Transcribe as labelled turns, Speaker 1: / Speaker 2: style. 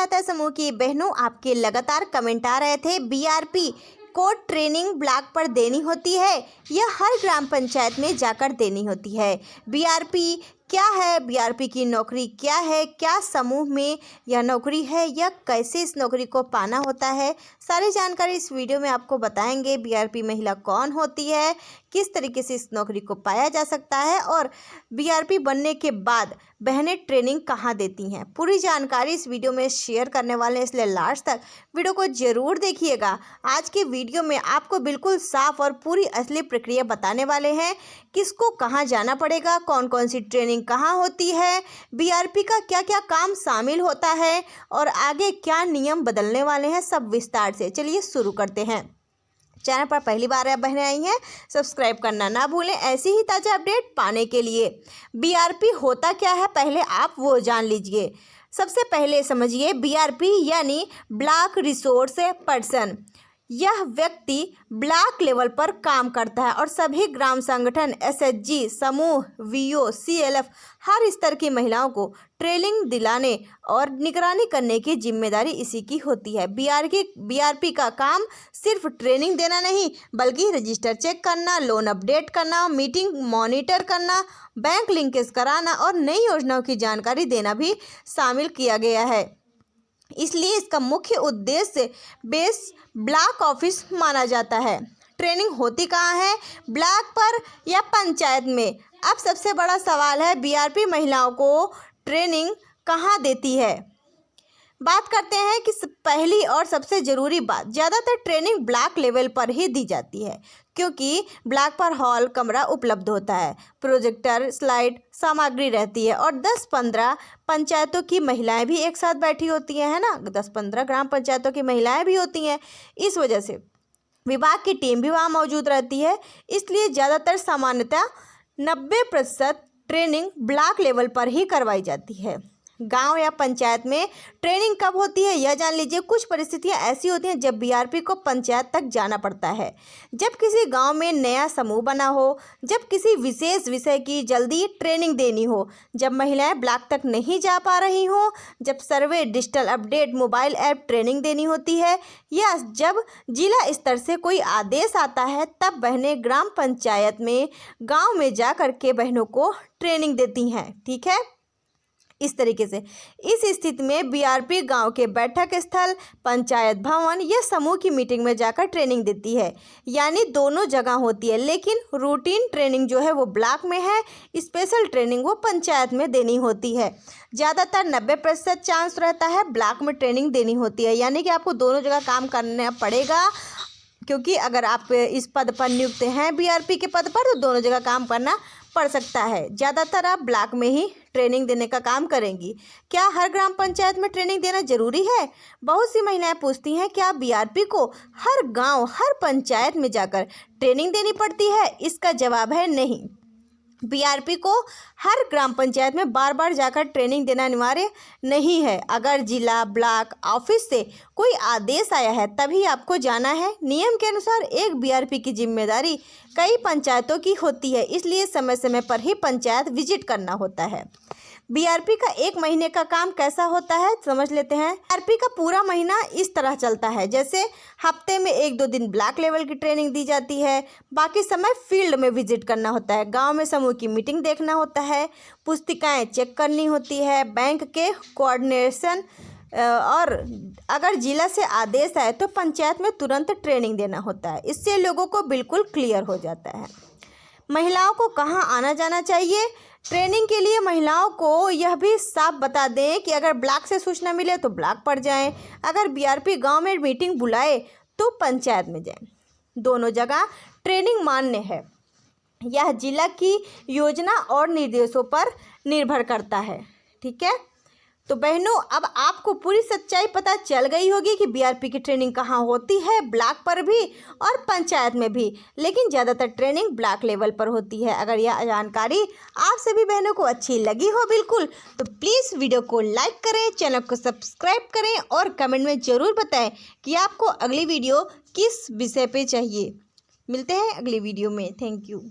Speaker 1: सहायता समूह की बहनों, आपके लगातार कमेंट आ रहे थे बीआरपी को ट्रेनिंग ब्लॉक पर देनी होती है या हर ग्राम पंचायत में जाकर देनी होती है। बीआरपी क्या है, बीआरपी की नौकरी क्या है, क्या समूह में यह नौकरी है या कैसे इस नौकरी को पाना होता है, सारी जानकारी इस वीडियो में आपको बताएंगे। बीआरपी महिला कौन होती है, किस तरीके से इस नौकरी को पाया जा सकता है और बीआरपी बनने के बाद बहनें ट्रेनिंग कहाँ देती हैं, पूरी जानकारी इस वीडियो में शेयर करने वाले हैं, इसलिए लास्ट तक वीडियो को ज़रूर देखिएगा। आज की वीडियो में आपको बिल्कुल साफ और पूरी असली प्रक्रिया बताने वाले हैं, किसको कहाँ जाना पड़ेगा, कौन कौन सी ट्रेनिंग कहाँ होती है, बीआरपी का क्या क्या काम शामिल होता है और आगे क्या नियम बदलने वाले हैं, सब विस्तार से। चलिए शुरू करते हैं। चैनल पर पहली बार आप बहनें आई हैं, सब्सक्राइब करना ना भूलें ऐसी ही ताज़ा अपडेट पाने के लिए। बीआरपी होता क्या है, पहले आप वो जान लीजिए। सबसे पहले समझिए, बीआरपी यानी ब्लॉक रिसोर्स पर्सन। यह व्यक्ति ब्लॉक लेवल पर काम करता है और सभी ग्राम संगठन, एसएचजी समूह, वीओ, सीएलएफ हर स्तर की महिलाओं को ट्रेनिंग दिलाने और निगरानी करने की जिम्मेदारी इसी की होती है। बीआरपी का काम सिर्फ ट्रेनिंग देना नहीं, बल्कि रजिस्टर चेक करना, लोन अपडेट करना, मीटिंग मॉनिटर करना, बैंक लिंकेज कराना और नई योजनाओं की जानकारी देना भी शामिल किया गया है। इसलिए इसका मुख्य उद्देश्य बेस ब्लॉक ऑफिस माना जाता है। ट्रेनिंग होती कहाँ है, ब्लॉक पर या पंचायत में? अब सबसे बड़ा सवाल है, बीआरपी महिलाओं को ट्रेनिंग कहाँ देती है। बात करते हैं कि पहली और सबसे ज़रूरी बात, ज़्यादातर ट्रेनिंग ब्लॉक लेवल पर ही दी जाती है, क्योंकि ब्लॉक पर हॉल कमरा उपलब्ध होता है, प्रोजेक्टर, स्लाइड सामग्री रहती है और 10-15 पंचायतों की महिलाएं भी एक साथ बैठी होती हैं, है ना। 10-15 ग्राम पंचायतों की महिलाएं भी होती हैं। इस वजह से विभाग की टीम भी वहाँ मौजूद रहती है। इसलिए ज़्यादातर सामान्यतः 90% ट्रेनिंग ब्लॉक लेवल पर ही करवाई जाती है। गांव या पंचायत में ट्रेनिंग कब होती है, यह जान लीजिए। कुछ परिस्थितियां ऐसी होती हैं जब बीआरपी को पंचायत तक जाना पड़ता है, जब किसी गांव में नया समूह बना हो, जब किसी विशेष विषय की जल्दी ट्रेनिंग देनी हो, जब महिलाएं ब्लॉक तक नहीं जा पा रही हों, जब survey, digital update, mobile app training देनी होती है, या जब जिला स्तर से कोई आदेश आता है, तब बहनें ग्राम पंचायत में गाँव में जा कर के बहनों को ट्रेनिंग देती हैं। ठीक है, इस तरीके से इस स्थिति में बीआरपी गांव के बैठक स्थल, पंचायत भवन या समूह की मीटिंग में जाकर ट्रेनिंग देती है, यानी दोनों जगह होती है। लेकिन रूटीन ट्रेनिंग जो है वो ब्लॉक में है, स्पेशल ट्रेनिंग वो पंचायत में देनी होती है। ज़्यादातर 90% चांस रहता है ब्लॉक में ट्रेनिंग देनी होती है, यानी कि आपको दोनों जगह काम करना पड़ेगा, क्योंकि अगर आप इस पद पर नियुक्त हैं बीआरपी के पद पर, तो दोनों जगह काम करना पड़ सकता है। ज़्यादातर आप ब्लॉक में ही ट्रेनिंग देने का काम करेंगी। क्या हर ग्राम पंचायत में ट्रेनिंग देना जरूरी है? बहुत सी महिलाएं पूछती हैं, क्या बीआरपी को हर गांव, हर पंचायत में जाकर ट्रेनिंग देनी पड़ती है? इसका जवाब है नहीं। बीआरपी को हर ग्राम पंचायत में बार बार जाकर ट्रेनिंग देना अनिवार्य नहीं है। अगर जिला, ब्लॉक ऑफिस से कोई आदेश आया है तभी आपको जाना है। नियम के अनुसार एक बीआरपी की जिम्मेदारी कई पंचायतों की होती है, इसलिए समय समय पर ही पंचायत विजिट करना होता है। बीआरपी का एक महीने का काम कैसा होता है, समझ लेते हैं। बीआरपी का पूरा महीना इस तरह चलता है, जैसे हफ्ते में 1-2 दिन ब्लॉक लेवल की ट्रेनिंग दी जाती है, बाकी समय फील्ड में विजिट करना होता है, गांव में समूह की मीटिंग देखना होता है, पुस्तिकाएं चेक करनी होती है, बैंक के कोऑर्डिनेशन, और अगर जिला से आदेश आए तो पंचायत में तुरंत ट्रेनिंग देना होता है। इससे लोगों को बिल्कुल क्लियर हो जाता है। महिलाओं को कहाँ आना जाना चाहिए? ट्रेनिंग के लिए महिलाओं को यह भी साफ बता दें कि अगर ब्लॉक से सूचना मिले तो ब्लॉक पर जाएं, अगर बीआरपी गांव में मीटिंग बुलाए तो पंचायत में जाएं। दोनों जगह ट्रेनिंग मान्य है। यह जिला की योजना और निर्देशों पर निर्भर करता है। ठीक है, तो बहनों, अब आपको पूरी सच्चाई पता चल गई होगी कि बीआरपी की ट्रेनिंग कहाँ होती है, ब्लॉक पर भी और पंचायत में भी, लेकिन ज़्यादातर ट्रेनिंग ब्लॉक लेवल पर होती है। अगर यह जानकारी आप सभी बहनों को अच्छी लगी हो बिल्कुल, तो प्लीज़ वीडियो को लाइक करें, चैनल को सब्सक्राइब करें और कमेंट में ज़रूर बताएं कि आपको अगली वीडियो किस विषय पर चाहिए। मिलते हैं अगली वीडियो में। Thank you.